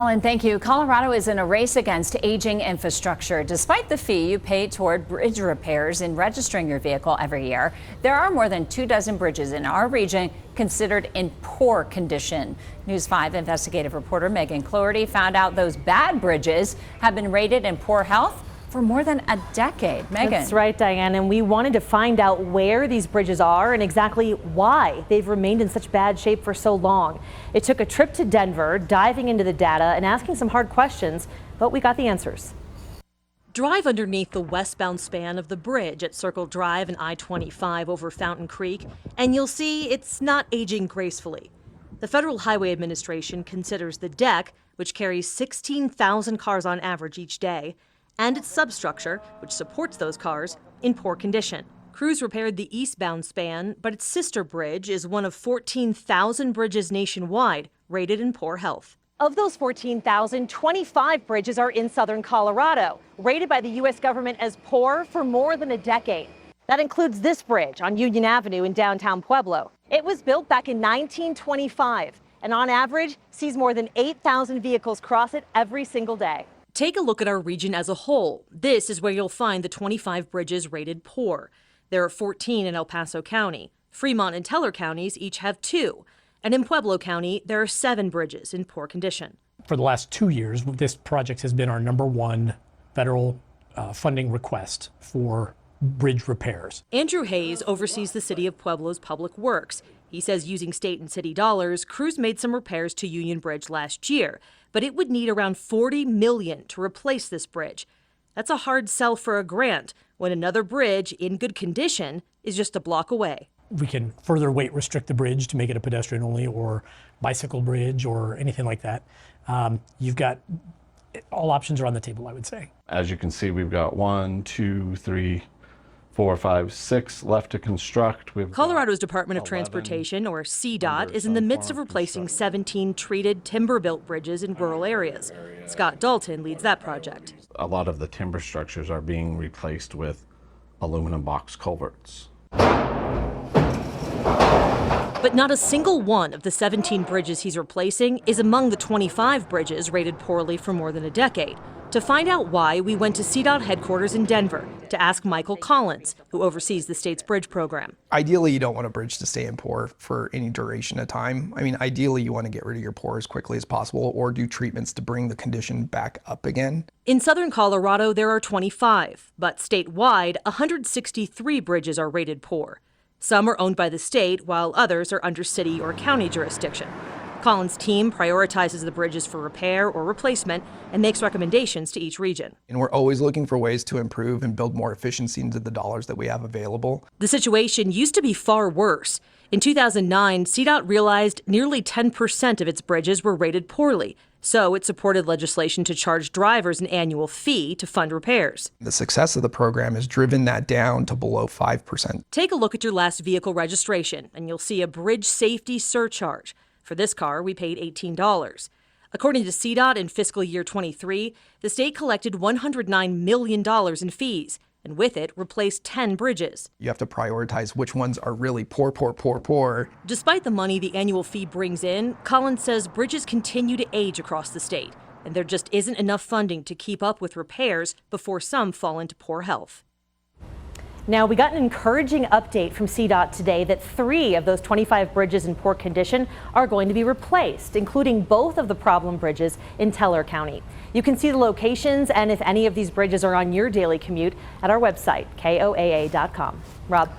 And thank you. Colorado is in a race against aging infrastructure. Despite the fee you pay toward bridge repairs in registering your vehicle every year, there are more than 24 bridges in our region considered in poor condition. News 5 investigative reporter Megan Cloherty found out those bad bridges have been rated in poor health for more than a decade. Megan. That's right, Diane, and we wanted to find out where these bridges are and exactly why they've remained in such bad shape for so long. It took a trip to Denver, diving into the data and asking some hard questions, but we got the answers. Drive underneath the westbound span of the bridge at Circle Drive and I-25 over Fountain Creek, and you'll see it's not aging gracefully. The Federal Highway Administration considers the deck, which carries 16,000 cars on average each day, and its substructure, which supports those cars, in poor condition. Crews repaired the eastbound span, but its sister bridge is one of 14,000 bridges nationwide rated in poor health. Of those 14,000, 25 bridges are in southern Colorado, rated by the U.S. government as poor for more than a decade. That includes this bridge on Union Avenue in downtown Pueblo. It was built back in 1925, and on average sees more than 8,000 vehicles cross it every single day. Take a look at our region as a whole. This is where you'll find the 25 bridges rated poor. There are 14 in El Paso County. Fremont and Teller counties each have 2. And in Pueblo County, there are 7 bridges in poor condition. For the last 2 years, this project has been our #1 federal funding request for bridge repairs. Andrew Hayes oversees the city of Pueblo's public works. He says using state and city dollars, crews made some repairs to Union Bridge last year, but it would need around $40 million to replace this bridge. That's a hard sell for a grant when another bridge in good condition is just a block away. We can further weight restrict the bridge to make it a pedestrian only or bicycle bridge or anything like that. You've got all options are on the table, I would say. As you can see, we've got 1, 2, 3, 4, 5, 6 left to construct. Colorado's Department of Transportation, or CDOT, is in the midst of replacing 17 treated timber-built bridges in rural areas. Scott Dalton leads that project. A lot of the timber structures are being replaced with aluminum box culverts. But not a single one of the 17 bridges he's replacing is among the 25 bridges rated poorly for more than a decade. To find out why, we went to CDOT headquarters in Denver to ask Michael Collins, who oversees the state's bridge program. Ideally, you don't want a bridge to stay in poor for any duration of time. I mean, ideally, you want to get rid of your poor as quickly as possible or do treatments to bring the condition back up again. In southern Colorado, there are 25, but statewide, 163 bridges are rated poor. Some are owned by the state, while others are under city or county jurisdiction. Collins' team prioritizes the bridges for repair or replacement and makes recommendations to each region. And we're always looking for ways to improve and build more efficiency into the dollars that we have available. The situation used to be far worse. In 2009, CDOT realized nearly 10% of its bridges were rated poorly, so it supported legislation to charge drivers an annual fee to fund repairs. The success of the program has driven that down to below 5%. Take a look at your last vehicle registration, and you'll see a bridge safety surcharge. For this car, we paid $18. According to CDOT, in fiscal year 23, the state collected $109 million in fees, and with it, replaced 10 bridges. You have to prioritize which ones are really poor. Despite the money the annual fee brings in, Collins says bridges continue to age across the state, and there just isn't enough funding to keep up with repairs before some fall into poor health. Now, we got an encouraging update from CDOT today that 3 of those 25 bridges in poor condition are going to be replaced, including both of the problem bridges in Teller County. You can see the locations and if any of these bridges are on your daily commute at our website, KOAA.com. Rob.